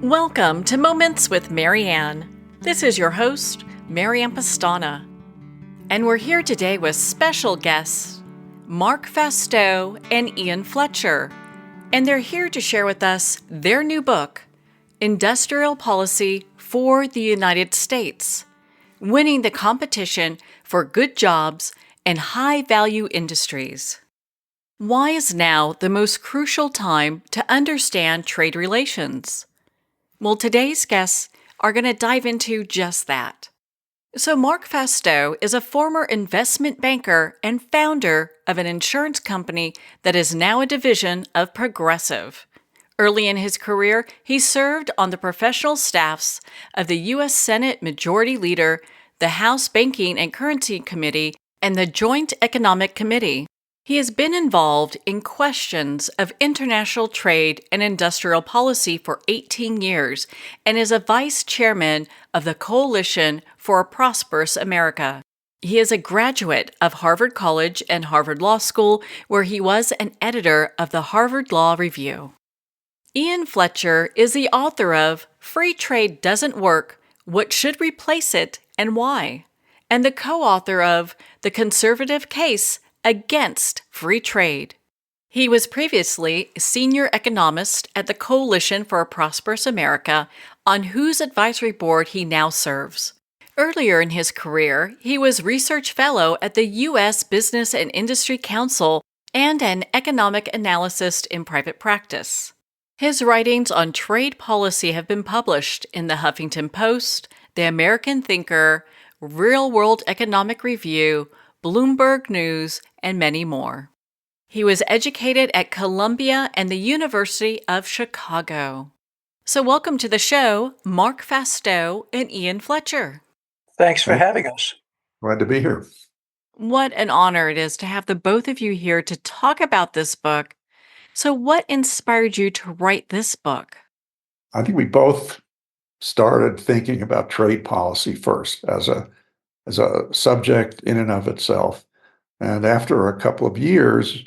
Welcome to Moments with Marianne. This is your host, Marianne Pastana. And we're here today with special guests, Marc Fasteau and Ian Fletcher. And they're here to share with us their new book, Industrial Policy for the United States, Winning the Competition for Good Jobs and High-Value Industries. Why is now the most crucial time to understand trade relations? Well, today's guests are going to dive into just that. So Marc Fasteau is a former investment banker and founder of an insurance company that is now a division of Progressive. Early in his career, he served on the professional staffs of the U.S. Senate Majority Leader, the House Banking and Currency Committee, and the Joint Economic Committee. He has been involved in questions of international trade and industrial policy for 18 years and is a vice chairman of the Coalition for a Prosperous America. He is a graduate of Harvard College and Harvard Law School, where he was an editor of the Harvard Law Review. Ian Fletcher is the author of Free Trade Doesn't Work, What Should Replace It and Why, and the co-author of The Conservative Case Against Free Trade. He was previously senior economist at the Coalition for a Prosperous America, on whose advisory board he now serves. Earlier in his career, he was research fellow at the U.S. Business and Industry Council and an economic analyst in private practice. His writings on trade policy have been published in the Huffington Post, the American Thinker, Real World Economic Review, Bloomberg News, and many more. He was educated at Columbia and the University of Chicago. So welcome to the show, Marc Fasteau and Ian Fletcher. Thanks for having us. Glad to be here. What an honor it is to have the both of you here to talk about this book. So what inspired you to write this book? I think we both started thinking about trade policy first as a subject in and of itself. And after a couple of years,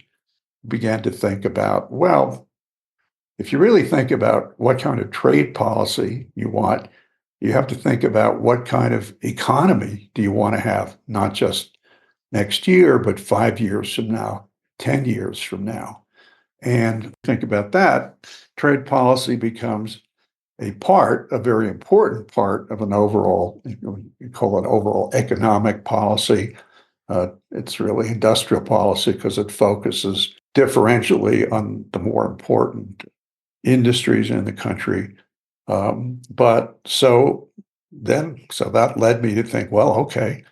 began to think about, well, if you really think about what kind of trade policy you want, you have to think about what kind of economy do you want to have, not just next year, but 5 years from now, 10 years from now. And think about that, trade policy becomes a very important part of an overall, you call it overall economic policy. It's really industrial policy because it focuses differentially on the more important industries in the country. So that led me to think, well, okay,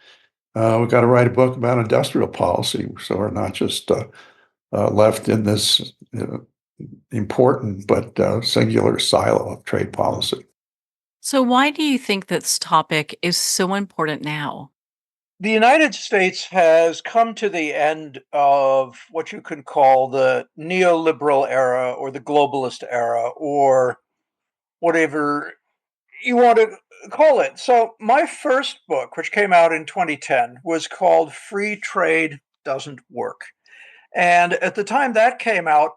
we've got to write a book about industrial policy. So we're not just left in this important but singular silo of trade policy. So why do you think this topic is so important now? The United States has come to the end of what you can call the neoliberal era or the globalist era or whatever you want to call it. So my first book, which came out in 2010, was called Free Trade Doesn't Work. And at the time that came out,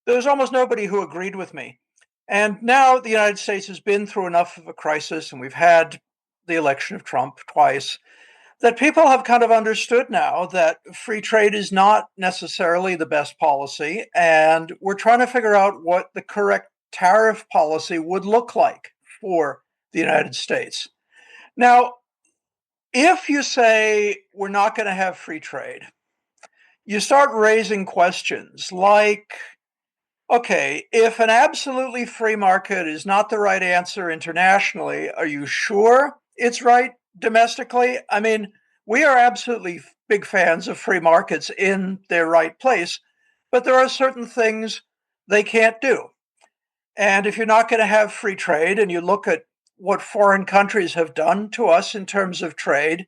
there was almost nobody who agreed with me. And now the United States has been through enough of a crisis, and we've had the election of Trump twice, that people have kind of understood now that free trade is not necessarily the best policy. And we're trying to figure out what the correct tariff policy would look like for the United States. Now, if you say we're not going to have free trade, you start raising questions like, okay, if an absolutely free market is not the right answer internationally, are you sure it's right domestically? I mean, we are absolutely big fans of free markets in their right place, but there are certain things they can't do. And if you're not going to have free trade and you look at what foreign countries have done to us in terms of trade,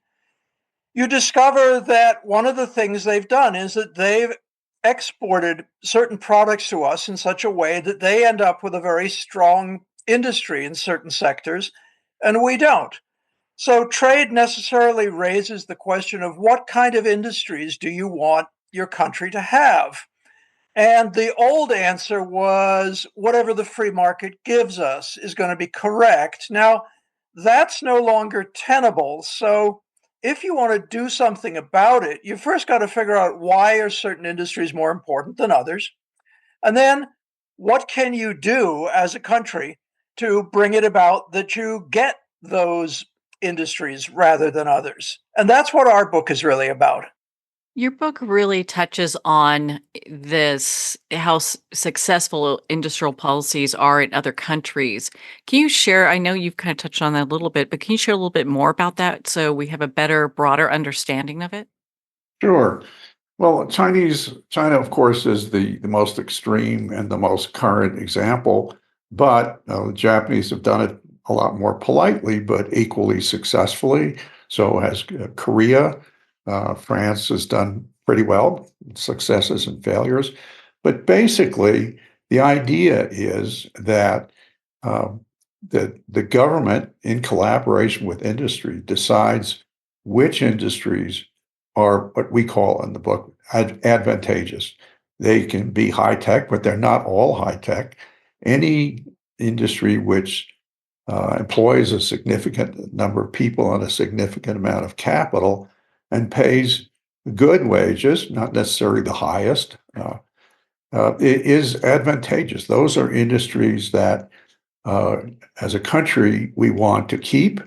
you discover that one of the things they've done is that they've exported certain products to us in such a way that they end up with a very strong industry in certain sectors, and we don't. So trade necessarily raises the question of what kind of industries do you want your country to have? And the old answer was whatever the free market gives us is going to be correct. Now, that's no longer tenable. So, if you want to do something about it, you first got to figure out why are certain industries more important than others? And then what can you do as a country to bring it about that you get those industries rather than others? And that's what our book is really about. Your book really touches on this how successful industrial policies are in other countries. Can you share? I know you've kind of touched on that a little bit, but can you share a little bit more about that so we have a better, broader understanding of it? Sure. Well, China, of course, is the most extreme and the most current example, but the Japanese have done it a lot more politely, but equally successfully. So has Korea. France has done pretty well, successes and failures. But basically, the idea is that um, the government, in collaboration with industry, decides which industries are what we call in the book advantageous. They can be high tech, but they're not all high tech. Any industry which employs a significant number of people and a significant amount of capital and pays good wages, not necessarily the highest, it is advantageous. Those are industries that, uh, as a country, we want to keep.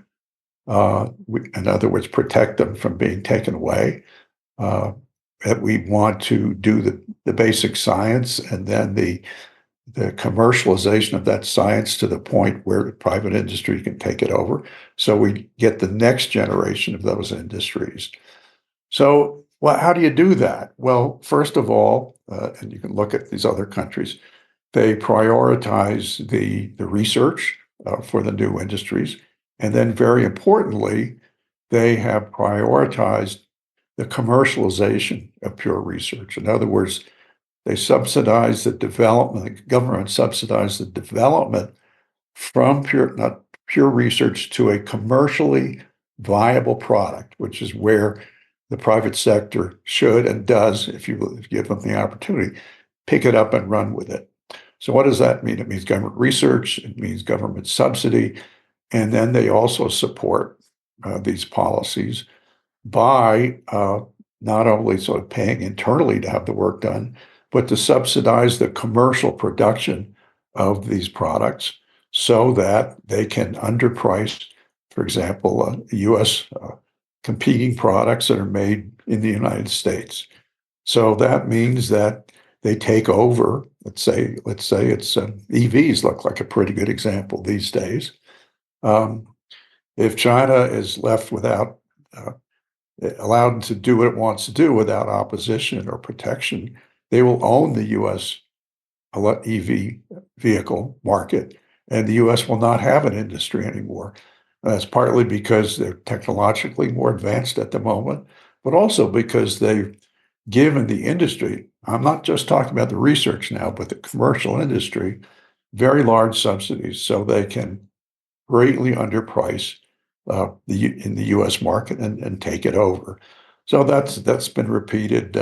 In other words, protect them from being taken away. Uh, that we want to do the basic science and then the commercialization of that science to the point where the private industry can take it over. So we get the next generation of those industries. So, well, how do you do that? Well, first of all, and you can look at these other countries, they prioritize the research for the new industries. And then, very importantly, they have prioritized the commercialization of pure research. In other words, they subsidize the development, the government subsidizes the development from pure, not pure research to a commercially viable product, which is where the private sector should and does, if you give them the opportunity, pick it up and run with it. So what does that mean? It means government research, it means government subsidy, and then they also support these policies by not only sort of paying internally to have the work done, but to subsidize the commercial production of these products so that they can underprice, for example, US competing products that are made in the United States. So that means that they take over, let's say it's EVs look like a pretty good example these days. Um, if China is left without uh, allowed to do what it wants to do without opposition or protection, they will own the US EV vehicle market, and the US will not have an industry anymore. That's partly because they're technologically more advanced at the moment, but also because they've given the industry, I'm not just talking about the research now, but the commercial industry, very large subsidies so they can greatly underprice in the U.S. market and take it over. So that's been repeated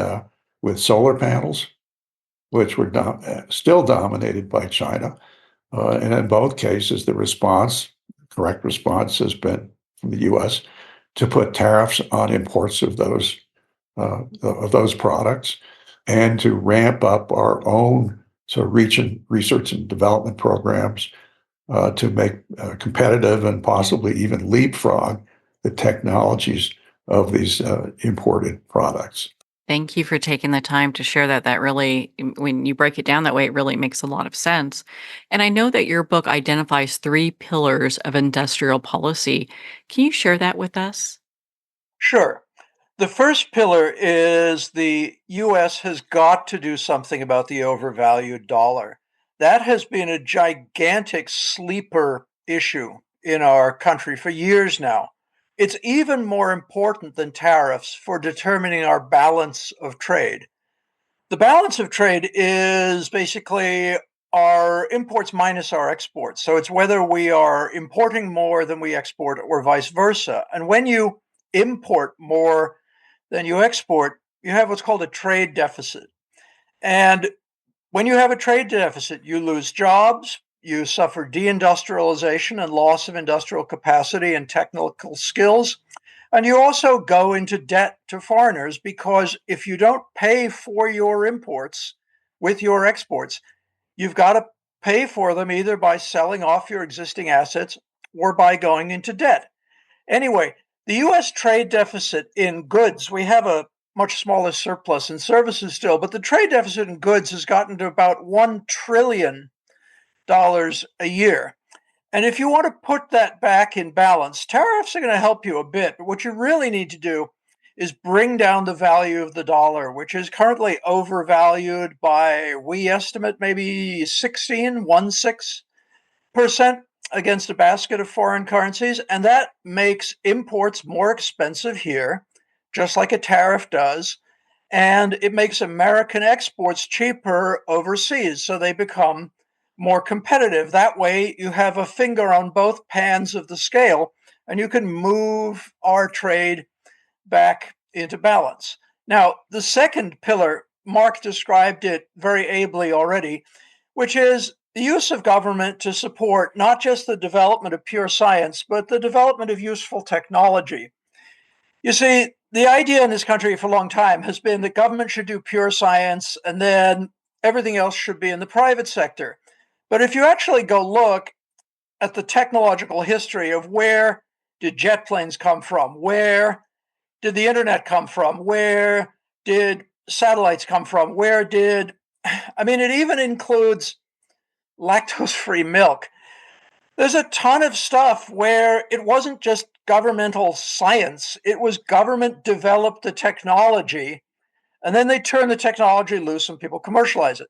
with solar panels, which were still dominated by China, and in both cases, the correct response, has been from the U.S. to put tariffs on imports of those products, and to ramp up our own sort of research and development programs to make competitive and possibly even leapfrog the technologies of these imported products. Thank you for taking the time to share that. That really, when you break it down that way, it really makes a lot of sense. And I know that your book identifies three pillars of industrial policy. Can you share that with us? Sure. The first pillar is the US has got to do something about the overvalued dollar. That has been a gigantic sleeper issue in our country for years now. It's even more important than tariffs for determining our balance of trade. The balance of trade is basically our imports minus our exports. So it's whether we are importing more than we export or vice versa. And when you import more than you export, you have what's called a trade deficit. And when you have a trade deficit, you lose jobs, you suffer deindustrialization and loss of industrial capacity and technical skills, and you also go into debt to foreigners because if you don't pay for your imports with your exports, you've got to pay for them either by selling off your existing assets or by going into debt. Anyway, the US trade deficit in goods, we have a much smaller surplus in services still, but the trade deficit in goods has gotten to about $1 trillion a year. And if you want to put that back in balance, tariffs are going to help you a bit. But what you really need to do is bring down the value of the dollar, which is currently overvalued by, we estimate, maybe 16% against a basket of foreign currencies. And that makes imports more expensive here, just like a tariff does. And it makes American exports cheaper overseas. So they become more competitive. That way, you have a finger on both pans of the scale, and you can move our trade back into balance. Now, the second pillar, Mark described it very ably already, which is the use of government to support not just the development of pure science, but the development of useful technology. You see, the idea in this country for a long time has been that government should do pure science and then everything else should be in the private sector. But if you actually go look at the technological history of where did jet planes come from, where did the internet come from, where did satellites come from, it even includes lactose-free milk. There's a ton of stuff where it wasn't just governmental science, it was government developed the technology, and then they turn the technology loose and people commercialize it.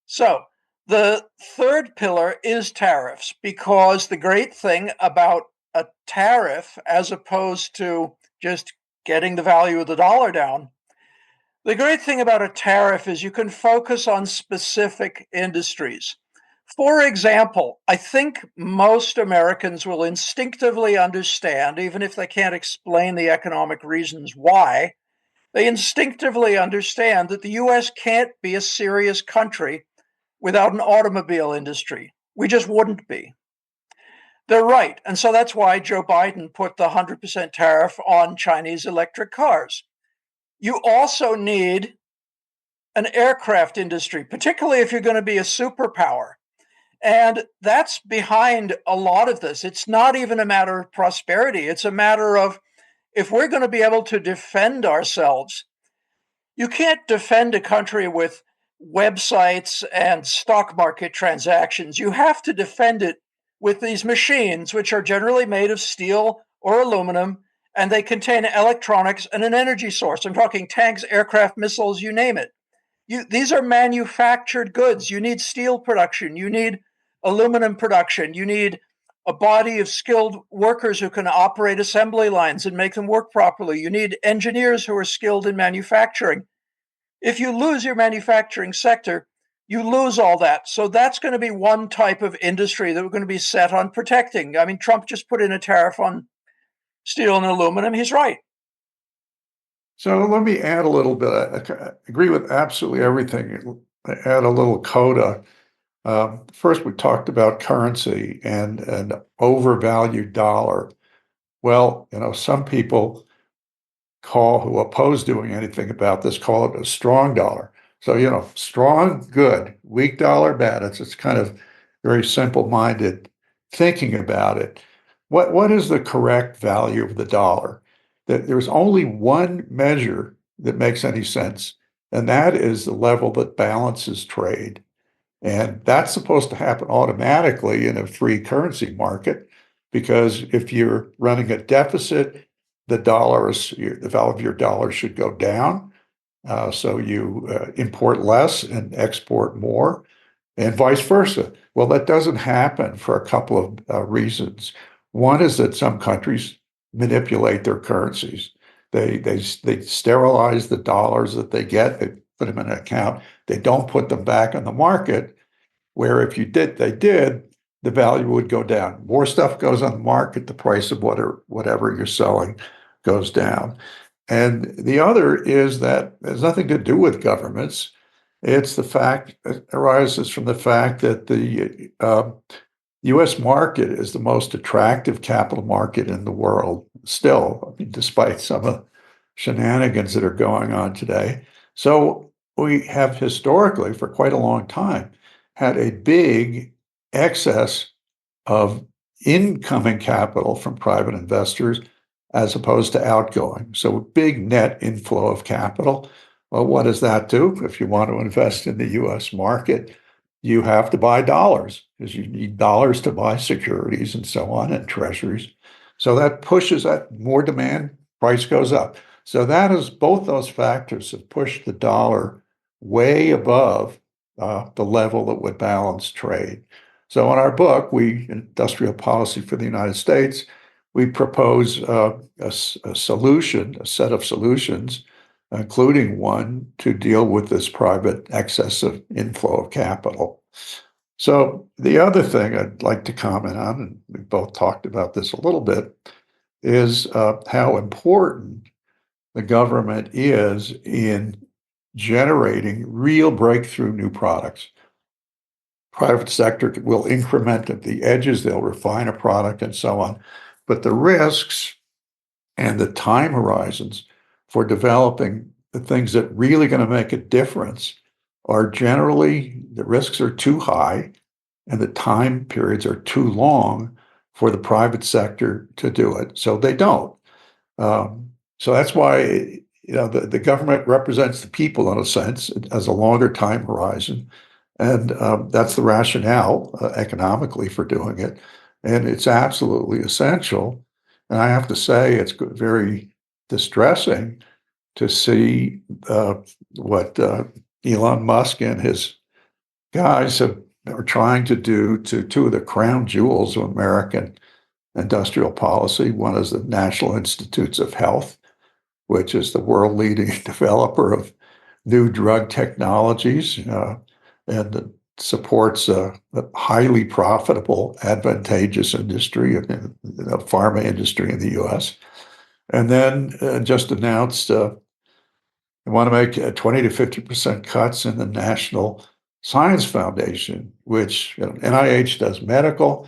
So, the third pillar is tariffs, because the great thing about a tariff, as opposed to just getting the value of the dollar down, the great thing about a tariff is you can focus on specific industries. For example, I think most Americans will instinctively understand, even if they can't explain the economic reasons why, they instinctively understand that the US can't be a serious country without an automobile industry. We just wouldn't be. They're right. And so that's why Joe Biden put the 100% tariff on Chinese electric cars. You also need an aircraft industry, particularly if you're going to be a superpower. And that's behind a lot of this. It's not even a matter of prosperity. It's a matter of if we're going to be able to defend ourselves, you can't defend a country with websites and stock market transactions. You have to defend it with these machines, which are generally made of steel or aluminum, and they contain electronics and an energy source. I'm talking tanks, aircraft, missiles, you name it. These are manufactured goods. You need steel production. You need aluminum production. You need a body of skilled workers who can operate assembly lines and make them work properly. You need engineers who are skilled in manufacturing. If you lose your manufacturing sector, you lose all that. So that's going to be one type of industry that we're going to be set on protecting. I mean, Trump just put in a tariff on steel and aluminum. He's right. So let me add a little bit. I agree with absolutely everything. Add a little coda. First, we talked about currency and an overvalued dollar. Well, some people who oppose doing anything about this call it a strong dollar. So, strong, good, weak dollar, bad. It's kind of very simple-minded thinking about it. What is the correct value of the dollar? There's only one measure that makes any sense, and that is the level that balances trade. And that's supposed to happen automatically in a free currency market, because if you're running a deficit, the value of your dollar should go down. So you import less and export more, and vice versa. Well, that doesn't happen for a couple of reasons. One is that some countries manipulate their currencies. They sterilize the dollars that they get. They put them in an account. They don't put them back in the market, where if they did, the value would go down. More stuff goes on the market, the price of whatever you're selling goes down. And the other is that it has nothing to do with governments. It arises from the fact that the U.S. market is the most attractive capital market in the world still, I mean, despite some of the shenanigans that are going on today. So we have historically, for quite a long time, had a big excess of incoming capital from private investors as opposed to outgoing. So a big net inflow of capital. Well, what does that do? If you want to invest in the U.S. market, you have to buy dollars because you need dollars to buy securities and so on and treasuries. So that pushes that more demand, price goes up. So that is both those factors have pushed the dollar way above the level that would balance trade. So in our book, Industrial Policy for the United States, we propose a solution, a set of solutions, including one to deal with this private excess of inflow of capital. So the other thing I'd like to comment on, and we both talked about this a little bit, is how important the government is in generating real breakthrough new products. Private sector will increment at the edges, they'll refine a product and so on. But the risks and the time horizons for developing the things that really going to make a difference are generally, the risks are too high and the time periods are too long for the private sector to do it. So they don't. So that's why the government represents the people in a sense, as a longer time horizon. And that's the rationale economically for doing it. And it's absolutely essential. And I have to say, it's very distressing to see what Elon Musk and his guys are trying to do to two of the crown jewels of American industrial policy. One is the National Institutes of Health, which is the world-leading developer of new drug technologies and supports a highly profitable, advantageous industry, the pharma industry in the U.S. And then just announced they want to make 20 to 50% cuts in the National Science Foundation, which NIH does medical.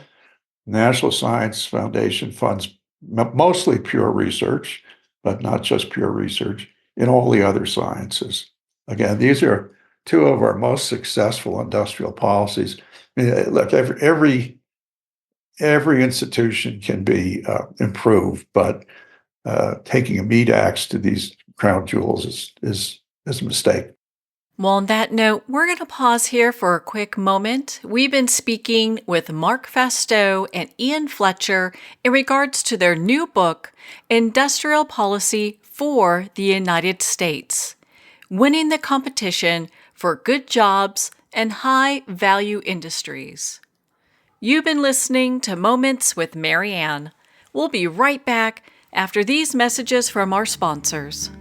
National Science Foundation funds mostly pure research, but not just pure research, in all the other sciences. Again, these are two of our most successful industrial policies. I mean, look, every institution can be improved, but taking a meat axe to these crown jewels is a mistake. Well, on that note, we're going to pause here for a quick moment. We've been speaking with Marc Fasteau and Ian Fletcher in regards to their new book, Industrial Policy for the United States, Winning the Competition for Good Jobs and High-Value Industries. You've been listening to Moments with Marianne. We'll be right back after these messages from our sponsors.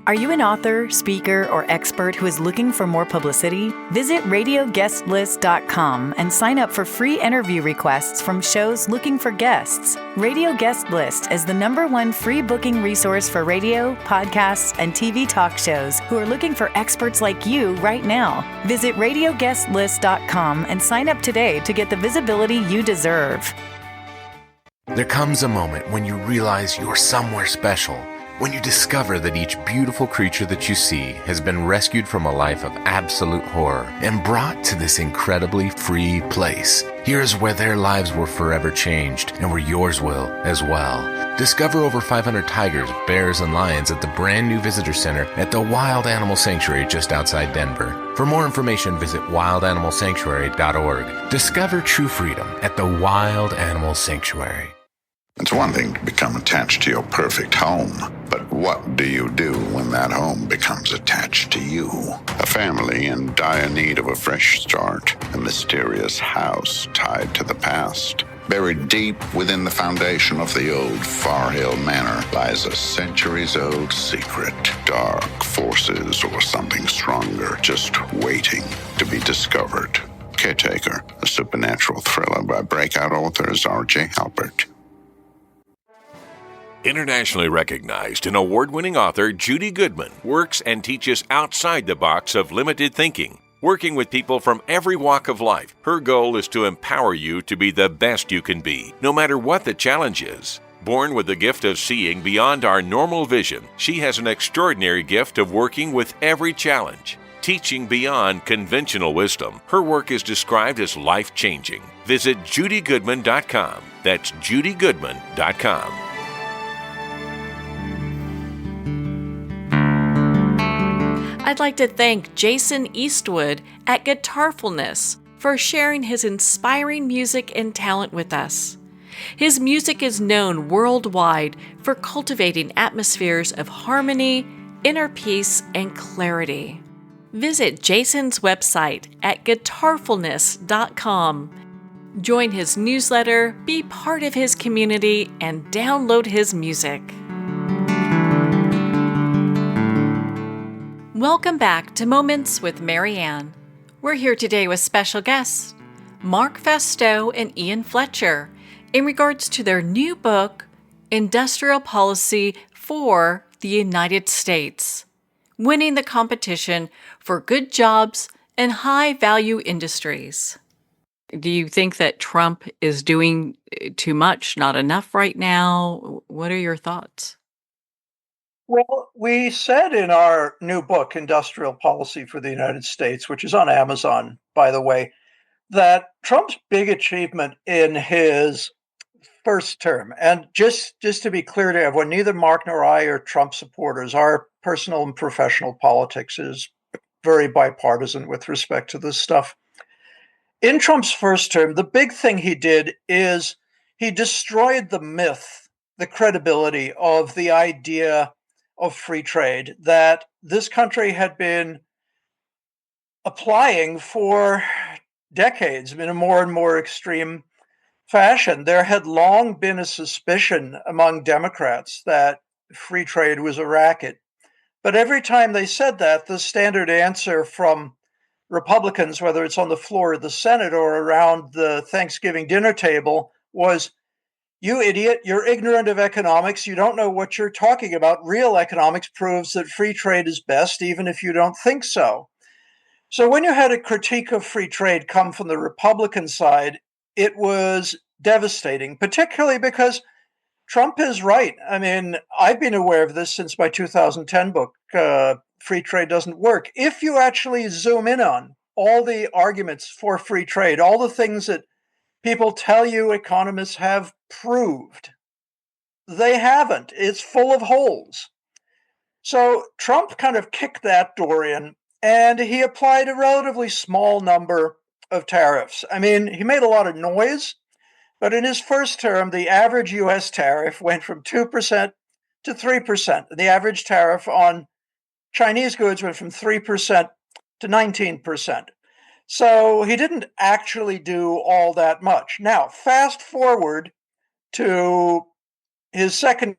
Are you an author, speaker, or expert who is looking for more publicity? Visit radioguestlist.com and sign up for free interview requests from shows looking for guests. Radio Guest List is the #1 free booking resource for radio, podcasts, and TV talk shows who are looking for experts like you right now. Visit radioguestlist.com and sign up today to get the visibility you deserve. There comes a moment when you realize you're somewhere special. When you discover that each beautiful creature that you see has been rescued from a life of absolute horror and brought to this incredibly free place. Here's where their lives were forever changed and where yours will as well. Discover over 500 tigers, bears, and lions at the brand new visitor center at the Wild Animal Sanctuary just outside Denver. For more information, visit wildanimalsanctuary.org. Discover true freedom at the Wild Animal Sanctuary. It's one thing to become attached to your perfect home, but what do you do when that home becomes attached to you? A family in dire need of a fresh start, a mysterious house tied to the past. Buried deep within the foundation of the old Far Hill Manor lies a centuries-old secret. Dark forces or something stronger just waiting to be discovered. Caretaker, a supernatural thriller by breakout authors R.J. Halpert. Internationally recognized and award-winning author Judy Goodman works and teaches outside the box of limited thinking. Working with people from every walk of life, her goal is to empower you to be the best you can be, no matter what the challenge is. Born with the gift of seeing beyond our normal vision, she has an extraordinary gift of working with every challenge. Teaching beyond conventional wisdom, her work is described as life-changing. Visit judygoodman.com. That's judygoodman.com. I'd like to thank Jason Eastwood at Guitarfulness for sharing his inspiring music and talent with us. His music is known worldwide for cultivating atmospheres of harmony, inner peace, and clarity. Visit Jason's website at guitarfulness.com. Join his newsletter, be part of his community, and download his music. Welcome back to Moments with Marianne. We're here today with special guests, Marc Fasteau and Ian Fletcher, in regards to their new book, Industrial Policy for the United States, Winning the Competition for Good Jobs and High-Value Industries. Do you think that Trump is doing too much, not enough right now? What are your thoughts? Well, we said in our new book, Industrial Policy for the United States, which is on Amazon, by the way, that Trump's big achievement in his first term, and just to be clear to everyone, neither Mark nor I are Trump supporters. Our personal and professional politics is very bipartisan with respect to this stuff. In Trump's first term, the big thing he did is he destroyed the myth, the credibility of the idea of free trade that this country had been applying for decades in a more and more extreme fashion. There had long been a suspicion among Democrats that free trade was a racket. But every time they said that, the standard answer from Republicans, whether it's on the floor of the Senate or around the Thanksgiving dinner table, was, "You idiot, you're ignorant of economics. You don't know what you're talking about. Real economics proves that free trade is best, even if you don't think so." So when you had a critique of free trade come from the Republican side, it was devastating, particularly because Trump is right. I mean, I've been aware of this since my 2010 book, Free Trade Doesn't Work. If you actually zoom in on all the arguments for free trade, all the things that people tell you economists have proved, they haven't. It's full of holes. So Trump kind of kicked that door in, and he applied a relatively small number of tariffs. I mean, he made a lot of noise, but in his first term, the average U.S. tariff went from 2% to 3%. And the average tariff on Chinese goods went from 3% to 19%. So he didn't actually do all that much. Now, fast forward to his second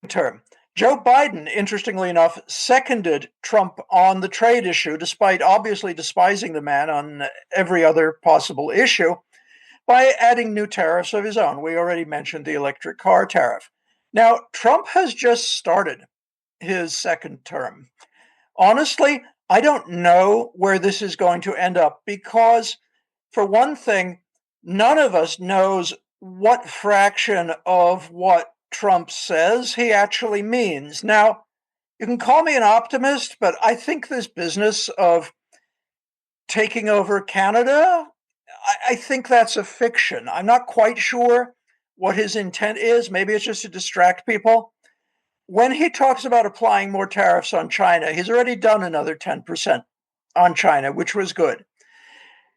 term. Joe Biden, interestingly enough, seconded Trump on the trade issue, despite obviously despising the man on every other possible issue, by adding new tariffs of his own. We already mentioned the electric car tariff. Now, Trump has just started his second term. Honestly, I don't know where this is going to end up because, for one thing, none of us knows what fraction of what Trump says he actually means. Now, you can call me an optimist, but I think this business of taking over Canada, I think that's a fiction. I'm not quite sure what his intent is. Maybe it's just to distract people. When he talks about applying more tariffs on China, he's already done another 10% on China, which was good.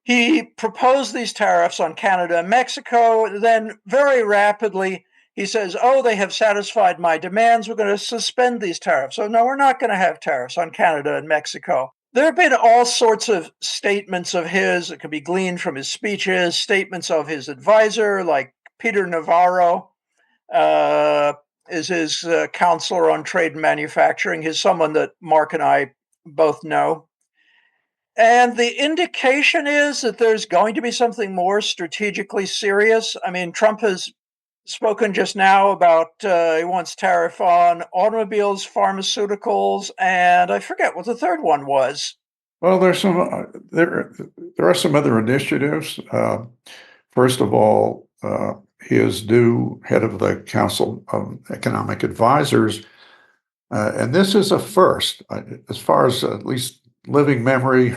He proposed these tariffs on Canada and Mexico. Then very rapidly, he says, "Oh, they have satisfied my demands. We're going to suspend these tariffs." So no, we're not going to have tariffs on Canada and Mexico. There have been all sorts of statements of his that can be gleaned from his speeches, statements of his advisor, like Peter Navarro is his counselor on trade and manufacturing. He's someone that Mark and I both know. And the indication is that there's going to be something more strategically serious. I mean, Trump has spoken just now about he wants tariff on automobiles, pharmaceuticals, and I forget what the third one was. Well, there are some other initiatives. First of all, his new head of the Council of Economic Advisors, and this is a first, as far as at least my living memory,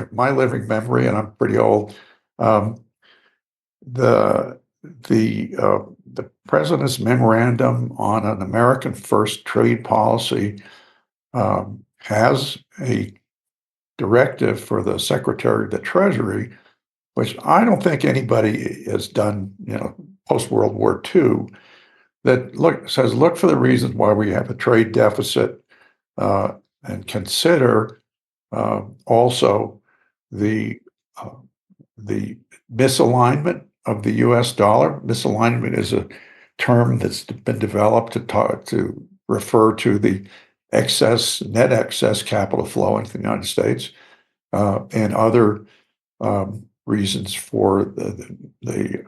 and I'm pretty old. Um, the the president's memorandum on an American first trade policy has a directive for the Secretary of the Treasury, which I don't think anybody has done, post World War II, that look for the reasons why we have a trade deficit, and consider also the uh, the misalignment of the U.S. dollar. Misalignment is a term that's been developed to refer to the net excess capital flow into the United States, and other reasons for the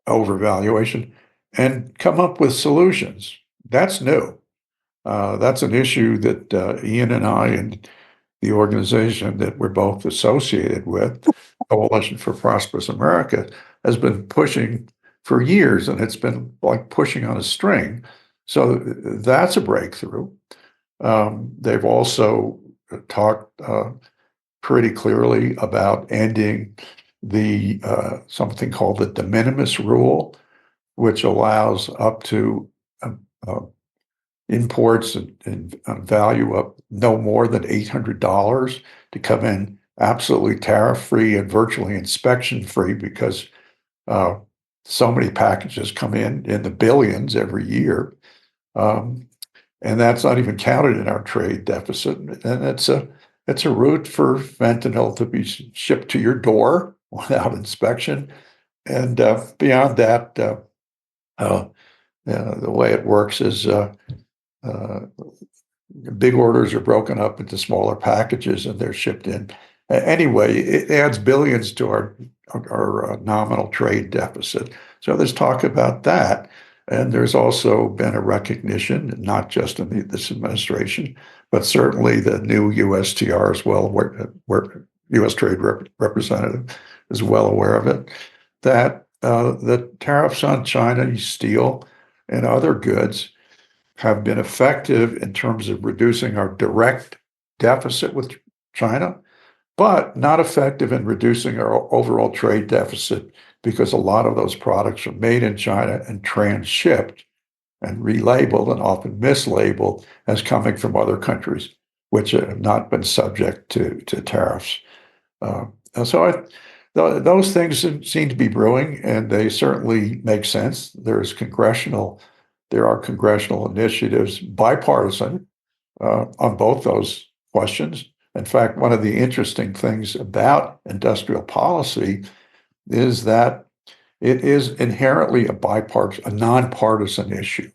overvaluation, and come up with solutions. That's new. That's an issue that Ian and I and the organization that we're both associated with, Coalition for Prosperous America, has been pushing for years, and it's been like pushing on a string. So that's a breakthrough. They've also talked pretty clearly about ending the something called the de minimis rule, which allows up to uh, imports and value up no more than $800 to come in absolutely tariff-free and virtually inspection-free, because uh, so many packages come in the billions every year. And that's not even counted in our trade deficit. And it's a route for fentanyl to be shipped to your door without inspection. And beyond that, the way it works is big orders are broken up into smaller packages and they're shipped in. Anyway, it adds billions to our nominal trade deficit. So there's talk about that. And there's also been a recognition, not just in this administration, but certainly the new USTR as well, where U.S. Trade Representative is well aware of it, that the tariffs on China steel and other goods have been effective in terms of reducing our direct deficit with China, but not effective in reducing our overall trade deficit, because a lot of those products are made in China and transshipped and relabeled and often mislabeled as coming from other countries, which have not been subject to tariffs. And so those things seem to be brewing, and they certainly make sense. There are congressional initiatives, bipartisan, on both those questions. In fact, one of the interesting things about industrial policy is that it is inherently a nonpartisan issue.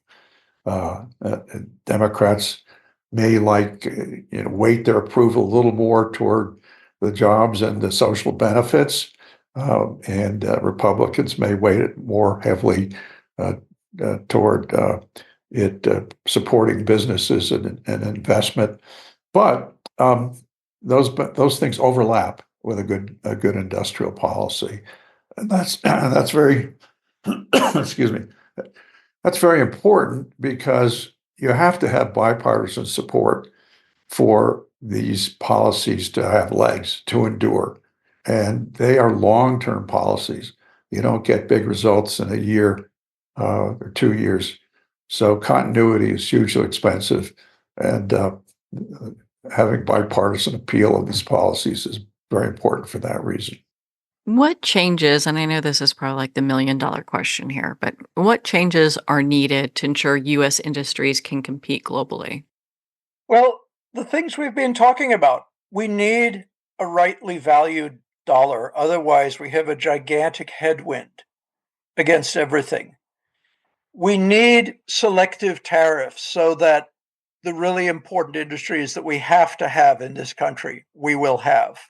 Democrats may weight their approval a little more toward the jobs and the social benefits, and Republicans may weight it more heavily toward it supporting businesses and investment. But those things overlap with a good industrial policy, and that's very excuse me, that's very important, because you have to have bipartisan support for these policies to have legs, to endure, and they are long-term policies. You don't get big results in a year or 2 years. So continuity is hugely expensive, and having bipartisan appeal of these policies is very important for that reason. What changes, and I know this is probably like the $1 million question here, but what changes are needed to ensure U.S. industries can compete globally? Well, the things we've been talking about. We need a rightly valued dollar. Otherwise, we have a gigantic headwind against everything. We need selective tariffs so that the really important industries that we have to have in this country, we will have.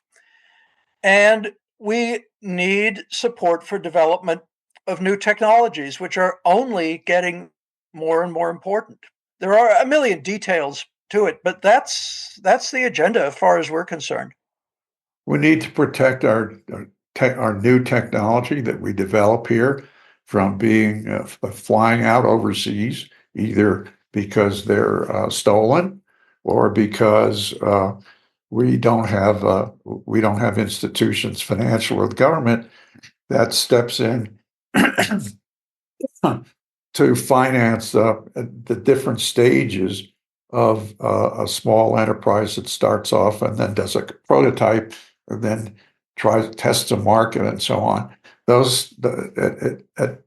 And we need support for development of new technologies, which are only getting more and more important. There are a million details to it, but that's the agenda as far as we're concerned. We need to protect our new technology that we develop here from being flying out overseas, either because they're stolen or because we don't have institutions, financial or the government, that steps in to finance the different stages of a small enterprise that starts off and then does a prototype and then tests the market and so on. Those at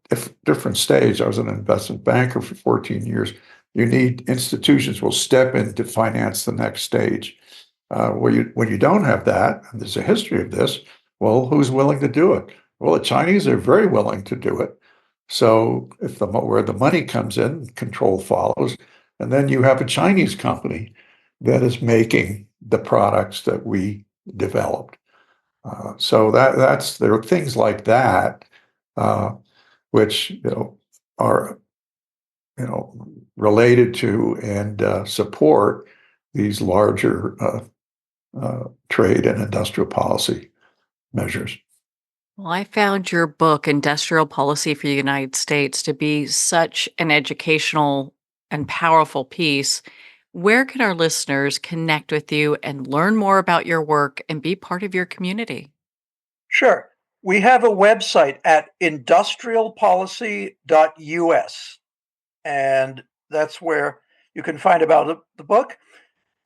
different stage. I was an investment banker for 14 years. You need institutions will step in to finance the next stage. When you don't have that, and there's a history of this, well, who's willing to do it? Well, the Chinese are very willing to do it. So if where the money comes in, control follows, and then you have a Chinese company that is making the products that we developed. So there are things like that, which are related to and support these larger trade and industrial policy measures. Well, I found your book, Industrial Policy for the United States, to be such an educational and powerful piece. Where can our listeners connect with you and learn more about your work and be part of your community? Sure. We have a website at industrialpolicy.us, and that's where you can find about the book.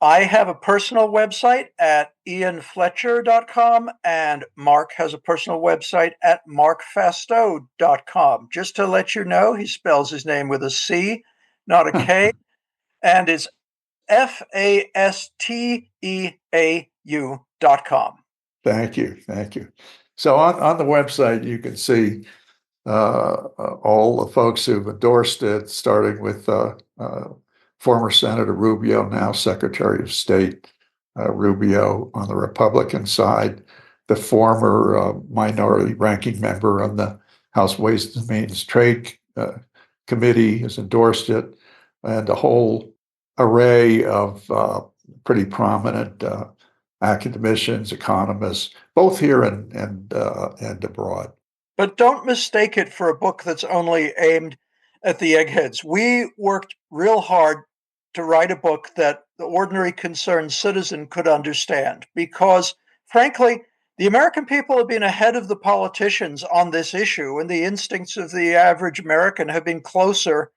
I have a personal website at ianfletcher.com, and Marc has a personal website at marcfasteau.com. Just to let you know, he spells his name with a C, not a K, and it's FASTEAU.com. Thank you. So on the website, you can see all the folks who've endorsed it, starting with former Senator Rubio, now Secretary of State Rubio on the Republican side, the former minority ranking member on the House Ways and Means Trade Committee has endorsed it, and a whole array of pretty prominent academicians, economists, both here and abroad. But don't mistake it for a book that's only aimed at the eggheads. We worked real hard to write a book that the ordinary concerned citizen could understand because, frankly, the American people have been ahead of the politicians on this issue, and the instincts of the average American have been closer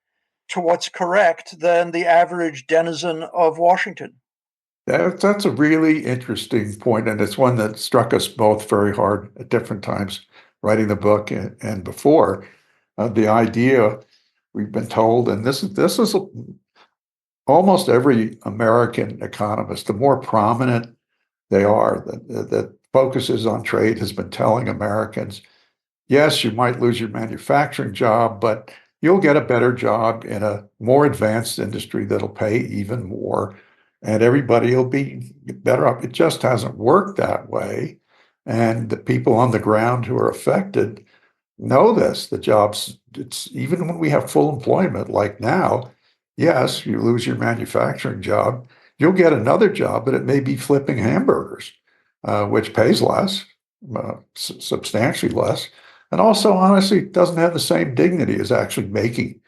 to what's correct than the average denizen of Washington. That's a really interesting point, and it's one that struck us both very hard at different times, writing the book and before. The idea we've been told, and this is almost every American economist, the more prominent they are, that focuses on trade, has been telling Americans, yes, you might lose your manufacturing job, but you'll get a better job in a more advanced industry that'll pay even more, and everybody will be better off. It just hasn't worked that way. And the people on the ground who are affected know this. The jobs, it's even when we have full employment, like now, yes, you lose your manufacturing job, you'll get another job, but it may be flipping hamburgers, which pays less, substantially less, and also, honestly, doesn't have the same dignity as actually making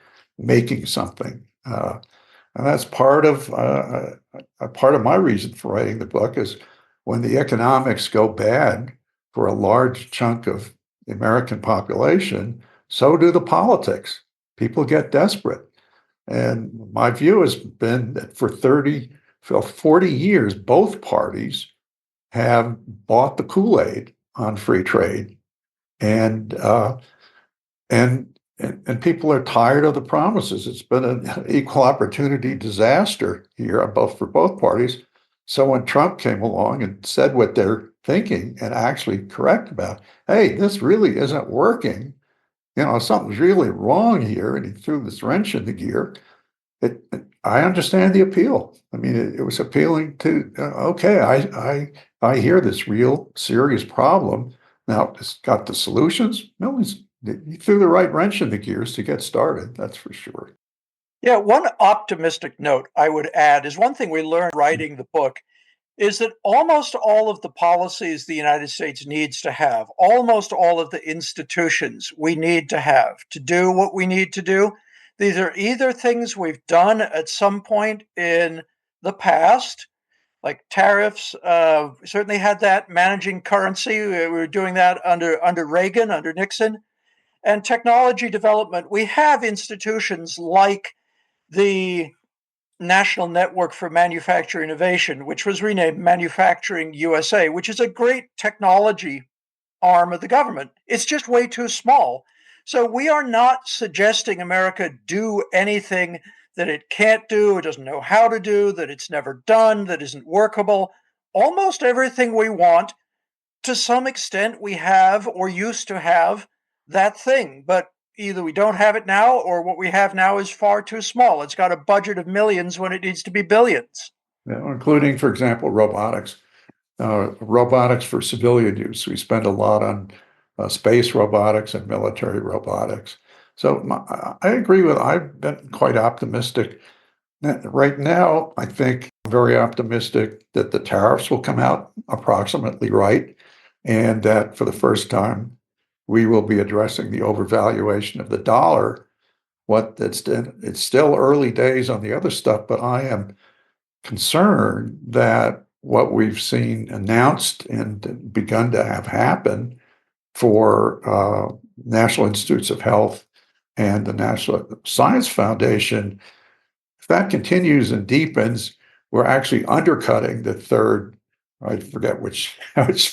something. And that's part of my reason for writing the book is when the economics go bad for a large chunk of the American population, so do the politics. People get desperate. And my view has been that for 40 years, both parties have bought the Kool-Aid on free trade. And people are tired of the promises. It's been an equal opportunity disaster here for both parties. So when Trump came along and said what they're thinking and actually correct about, hey, this really isn't working, something's really wrong here, and he threw this wrench in the gear. I understand the appeal. I mean, it was appealing to, okay, I hear this real serious problem. Now, it's got the solutions. No, you threw the right wrench in the gears to get started, that's for sure. Yeah, one optimistic note I would add is one thing we learned writing the book is that almost all of the policies the United States needs to have, almost all of the institutions we need to do what we need to do, these are either things we've done at some point in the past, like tariffs. We certainly had that. Managing currency, we were doing that under Reagan, under Nixon. And technology development, we have institutions like the National Network for Manufacturing Innovation, which was renamed Manufacturing USA, which is a great technology arm of the government. It's just way too small. So we are not suggesting America do anything that it can't do, it doesn't know how to do, that it's never done, that isn't workable. Almost everything we want, to some extent, we have or used to have that thing. But either we don't have it now or what we have now is far too small. It's got a budget of millions when it needs to be billions. Including, for example, robotics. Robotics for civilian use. We spend a lot on space robotics and military robotics. So I've been quite optimistic. Right now, I think I'm very optimistic that the tariffs will come out approximately right, and that for the first time, we will be addressing the overvaluation of the dollar. It's still early days on the other stuff, but I am concerned that what we've seen announced and begun to have happen for National Institutes of Health and the National Science Foundation, if that continues and deepens, we're actually undercutting the third, I forget which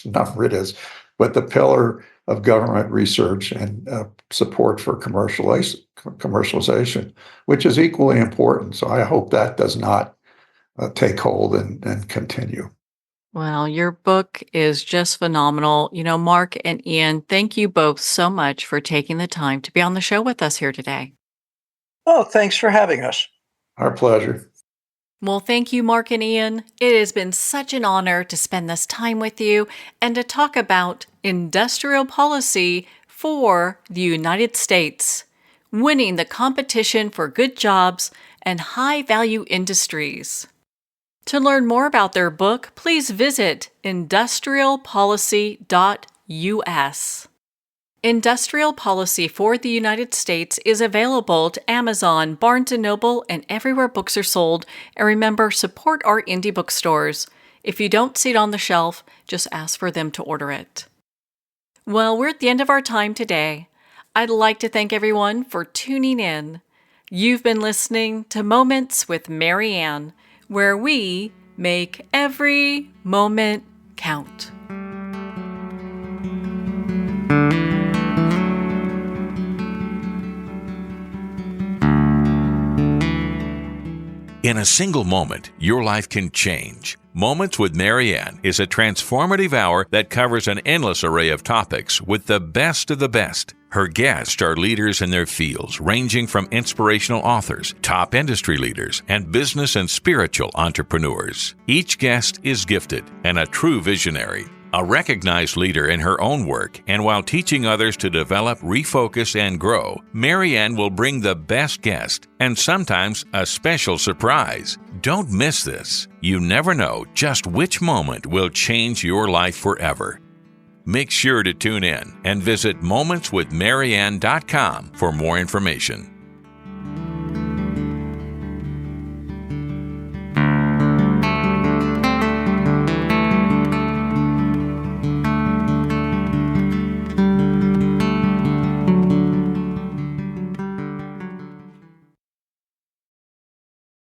number it is, but the pillar of government research and support for commercialization, which is equally important. So I hope that does not take hold and continue. Well, your book is just phenomenal. Marc and Ian, thank you both so much for taking the time to be on the show with us here today. Oh, thanks for having us. Our pleasure. Well, thank you, Marc and Ian. It has been such an honor to spend this time with you and to talk about industrial policy for the United States, winning the competition for good jobs and high-value industries. To learn more about their book, please visit industrialpolicy.us. Industrial Policy for the United States is available to Amazon, Barnes & Noble, and everywhere books are sold. And remember, support our indie bookstores. If you don't see it on the shelf, just ask for them to order it. Well, we're at the end of our time today. I'd like to thank everyone for tuning in. You've been listening to Moments with Marianne, where we make every moment count. In a single moment, your life can change. Moments with Marianne is a transformative hour that covers an endless array of topics with the best of the best. Her guests are leaders in their fields, ranging from inspirational authors, top industry leaders, and business and spiritual entrepreneurs. Each guest is gifted and a true visionary, a recognized leader in her own work, and while teaching others to develop, refocus, and grow, Marianne will bring the best guest and sometimes a special surprise. Don't miss this. You never know just which moment will change your life forever. Make sure to tune in and visit momentswithmarianne.com for more information.